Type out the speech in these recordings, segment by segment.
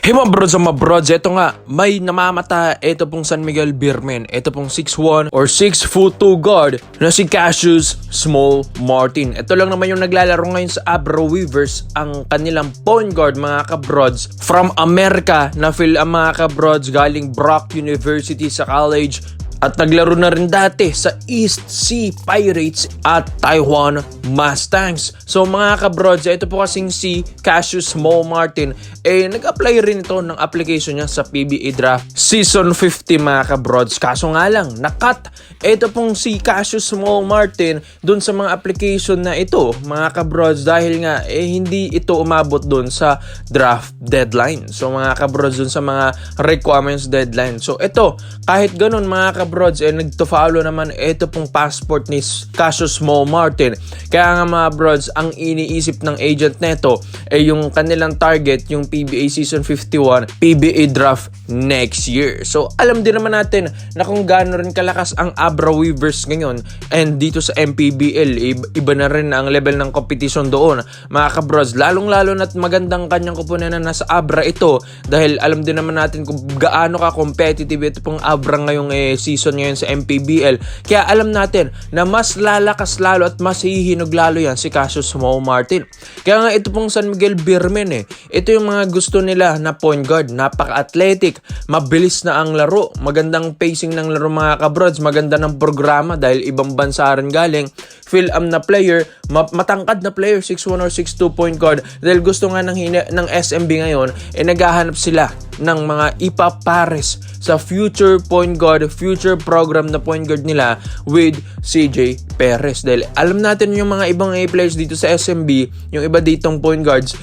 Hey mga brods, eto nga, may namamata, eto pong San Miguel Beermen, eto pong 6'1 or 6'2" guard na si Cassius Small Martin. Ito lang naman yung naglalaro ngayon sa Abra Weavers, ang kanilang point guard mga kabrods from America na ang mga kabrods galing Brock University sa college. At naglaro na rin dati sa East Sea Pirates at Taiwan Mustangs. So mga kabrods, ito po kasing si Cassius Small Martin, nag-apply rin ito ng application niya sa PBA Draft Season 50 mga kabrods. Kaso nga lang, nakat ito pong si Cassius Small Martin dun sa mga application na ito mga kabrods dahil nga hindi ito umabot dun sa draft deadline. So mga kabrods, dun sa mga requirements deadline. So ito, kahit ganun mga kabrods, nagto-follow naman ito pong passport ni Cassius Small Martin. Kaya nga mga brods, ang iniisip ng agent neto yung kanilang target, yung PBA Season 51, PBA Draft next year. So alam din naman natin na kung gaano rin kalakas ang Abra Weavers ngayon, and dito sa MPBL, iba na rin ang level ng competition doon mga kabrods, lalong-lalo na't magandang kanyang kupunan na nasa Abra ito, dahil alam din naman natin kung gaano ka competitive ito pong Abra ngayong season ngayon sa MPBL. Kaya alam natin na mas lalakas lalo at mas hihinog lalo yan si Cassius Small Martin. Kaya nga ito pong San Miguel Beermen, ito yung mga gusto nila na point guard, napaka-athletic, mabilis na ang laro, magandang pacing ng laro mga kabrods, maganda ng programa dahil ibang bansa rin galing, fill-am na player, matangkad na player, 6'1 or 6'2 point guard, dahil gusto nga ng SMB ngayon, naghahanap sila ng mga ipapares sa future point guard, future program na point guard nila with CJ Perez. Dahil alam natin yung mga ibang players dito sa SMB, yung iba ditong point guards,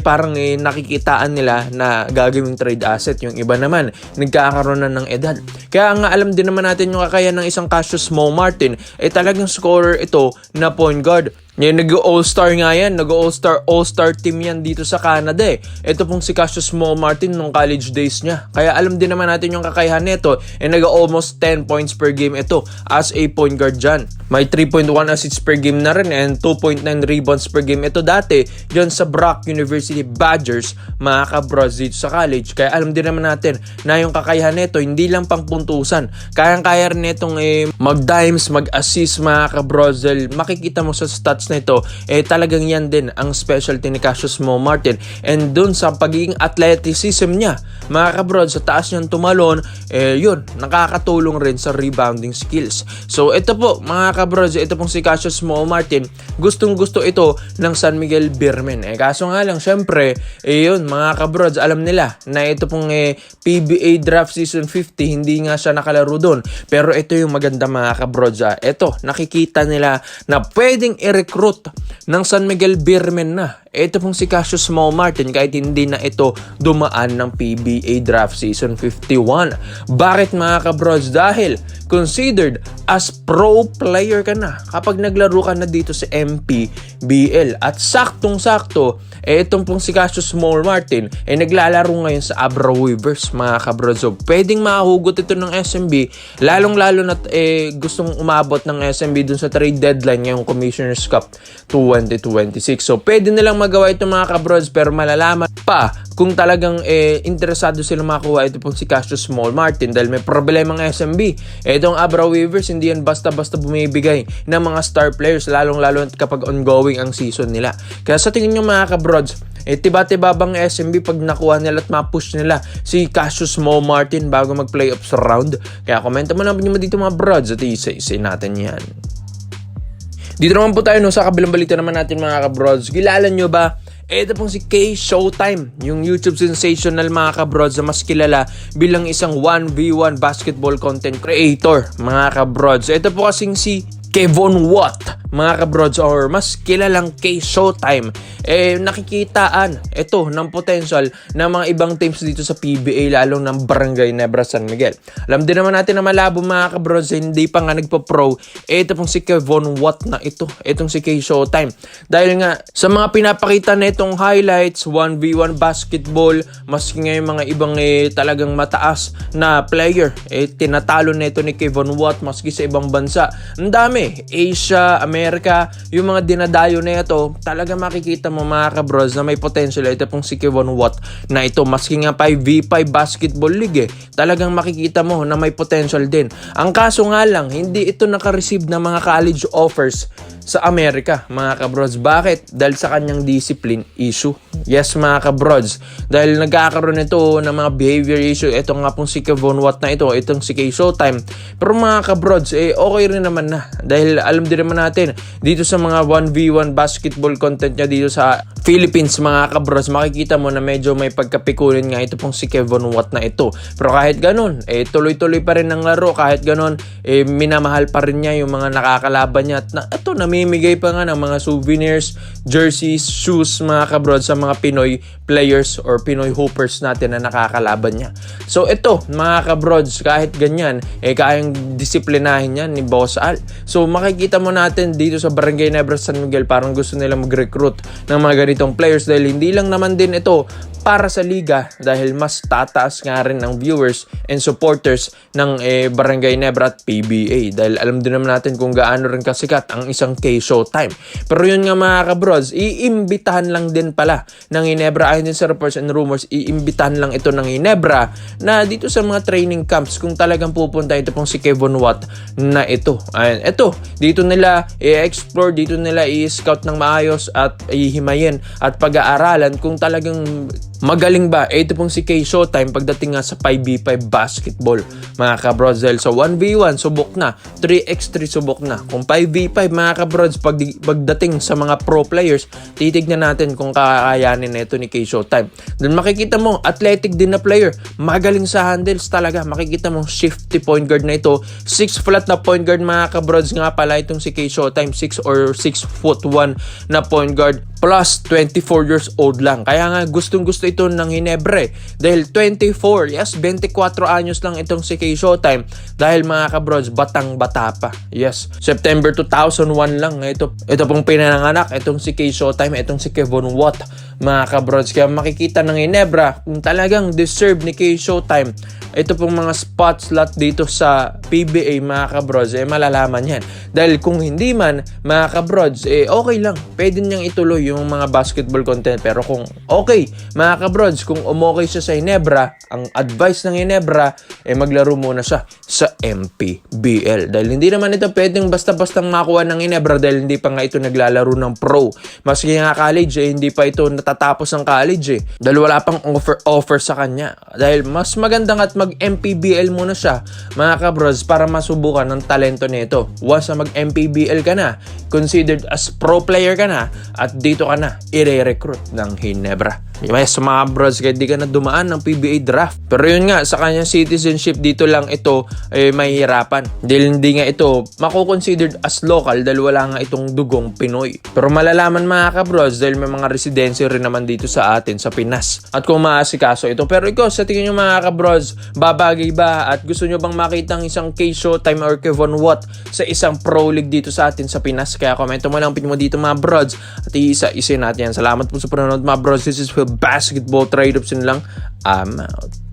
parang nakikitaan nila na gagawing trade asset. Yung iba naman, nagkakaroon na ng edad. Kaya nga alam din naman natin yung kakayahan ng isang Cassius Small Martin, talagang scorer ito na point guard. Nag-all-star nga yan, all-star team yan dito sa Canada. Ito pong si Cassius Small Martin nung college days niya. Kaya alam din naman natin yung kakayahan nito, nag-almost 10 points per game ito as a point guard dyan. May 3.1 assists per game na rin and 2.9 rebounds per game ito dati dyan sa Brock University Badgers mga kabrods dito sa college. Kaya alam din naman natin na yung kakayahan nito hindi lang pang puntusan. Kayang-kaya rin itong mag-dimes, mag-assist mga kabrods. Makikita mo sa stats na ito, talagang yan din ang specialty ni Cassius Small Martin. And dun sa pagiging athleticism niya mga kabrods, sa taas niyang tumalon, yun, nakakatulong rin sa rebounding skills. So ito po mga kabrods, ito pong si Cassius Small Martin, gustong gusto ito ng San Miguel Beermen. Kaso nga lang, syempre, yun mga kabrods, alam nila na ito pong PBA Draft Season 50, hindi nga siya nakalaro doon. Pero ito yung maganda mga kabrods. Ito, nakikita nila na pwedeng i-recruit ng San Miguel Beermen na ito pong si Cassius Small Martin kahit hindi na ito dumaan ng PBA Draft Season 51. Bakit mga kabrods? Dahil considered as pro player ka na kapag naglaro ka na dito sa MPBL. At saktong-sakto, itong pong si Cassius Small Martin naglalaro ngayon sa Abra Weavers mga kabrods. So pwedeng mahugot ito ng SMB, lalong-lalo na gustong umabot ng SMB dun sa trade deadline ngayong Commissioner's Cup 2026. So pwede nilang magawa ito mga kabrods, pero malalaman pa kung talagang interesado sila makuha ito pong si Cassius Small Martin dahil may problema ng SMB. Itong Abra Weavers, hindi yan basta-basta bumibigay ng mga star players, lalong-lalo kapag ongoing ang season nila. Kaya sa tingin nyo mga kabrods, tiba-tiba bang SMB pag nakuha nila at ma-push nila si Cassius Small Martin bago mag-playoffs round? Kaya komento mo naman nyo dito mga brods at isa-isa natin yan. Dito naman po tayo sa kabilang balita naman natin mga kabrods. Kilala nyo ba? Ito pong si K Showtime, yung YouTube sensational mga kabrods na mas kilala bilang isang 1v1 basketball content creator mga kabrods. Ito po kasing si Kevon Watt mga kabrods, or mas kilalang K Showtime, nakikitaan ito ng potential ng mga ibang teams dito sa PBA, lalong ng Barangay Nebra San Miguel. Alam din naman natin na malabo mga kabrods, hindi pa nga nagpo-pro ito pong si Kevon Watt na itong si K Showtime, dahil nga sa mga pinapakita na itong highlights, 1v1 basketball, maski nga yung mga ibang talagang mataas na player tinatalo na ito ni Kevon Watt maski sa ibang bansa. Ang dami, Asia, Amerika, yung mga dinadayo na ito, talaga makikita mo mga kabros na may potential. Ito pong si Kevon Watt na ito, maski nga 5v5 basketball league talagang makikita mo na may potential din. Ang kaso nga lang, hindi ito naka-receive ng mga college offers sa Amerika, mga kabrods. Bakit? Dahil sa kanyang discipline issue. Yes, mga kabrods. Dahil nagkakaroon ito ng mga behavior issue. Ito nga pong si Kevon Watt na ito, itong si K Showtime. Pero mga kabrods, okay rin naman na. Dahil alam din naman natin, dito sa mga 1v1 basketball content niya dito sa Philippines, mga kabrods, makikita mo na medyo may pagkapikunin nga ito pong si Kevon Watt na ito. Pero kahit ganun, tuloy-tuloy pa rin ang laro. Kahit ganun, minamahal pa rin niya yung mga nakakalaban niya. At ito, namimigay pa nga ng mga souvenirs, jerseys, shoes, mga kabrods, sa mga Pinoy players or Pinoy hoopers natin na nakakalaban niya. So ito, mga kabrods, kahit ganyan, kayang disiplinahin yan ni Boss Al. So makikita mo natin dito sa Barangay Nebra San Miguel, parang gusto nila mag-recruit ng mga ganitong players dahil hindi lang naman din ito para sa liga, dahil mas tataas nga rin ang viewers and supporters ng Barangay Nebra at PBA, dahil alam din naman natin kung gaano rin kasikat ang isang K Showtime. Pero yun nga mga kabrods, iimbitahan lang din pala ng Ginebra, ayon din sa reports and rumors, iimbitahan lang ito ng Ginebra na dito sa mga training camps kung talagang pupunta ito pong si Kevon Watt na ito. Ayun, ito, dito nila i-explore, dito nila i-scout ng maayos at ihimayin at pag-aaralan kung talagang magaling ba ito pong si K Showtime pagdating nga sa 5v5 basketball, mga kabrods. Dahil sa 1v1 subok na, 3x3 subok na. Kung 5v5 mga kabrods, pagdating sa mga pro players, titignan natin kung kakayanin na ito ni K Showtime. Doon makikita mo, athletic din na player, magaling sa handles talaga. Makikita mo, shifty point guard na ito, 6 flat na point guard mga kabrods nga pala itong si K Showtime, 6 or 6'1" na point guard, plus 24 years old lang. Kaya nga gustong-gusto ito ng Ginebra dahil 24, yes, 24 anyos lang itong si K Showtime. Dahil mga kabrods, batang-bata pa. Yes, September 2001 lang ito pong pinanganak itong si K Showtime, itong si Kevon Watt, mga kabrods. Kaya makikita ng Ginebra kung talagang deserve ni K Showtime ito pong mga spot slot dito sa PBA, mga kabrods, malalaman yan. Dahil kung hindi man, mga kabrods, okay lang, pwede niyang ituloy yung mga basketball content. Pero kung okay, mga kabrods, kung umokay siya sa Ginebra, ang advice ng Ginebra, maglaro muna siya sa MPBL. Dahil hindi naman ito pwedeng basta-bastang makuha ng Ginebra dahil hindi pa nga ito naglalaro ng pro. Maski nga college, hindi pa ito natatapos ng college dahil wala pang offer sa kanya. Dahil mas magandang at mag-MPBL muna siya, mga kabrods, para masubukan ng talento nito. Once na mag-MPBL ka na, considered as pro player ka na, at dito ka na, i-recruit ng Ginebra. Yes, mga bros, kahit di ka na dumaan ng PBA draft. Pero yun nga, sa kanyang citizenship, dito lang ito mahihirapan. Dahil hindi nga ito mako-considered as local dahil wala nga itong dugong Pinoy. Pero malalaman mga kabros dahil may mga residency rin naman dito sa atin, sa Pinas. At kung maasikaso ito. Pero ikaw, sa tingin nyo mga kabros, babagay ba at gusto nyo bang makita ang isang K Showtime or Kevon Watt sa isang pro league dito sa atin sa Pinas? Kaya komento mo lang pin mo dito mga bros at iisa-isa natin yan. Salamat po sa panonood mga bros. This is Basketball Trade-Ups lang. I'm out.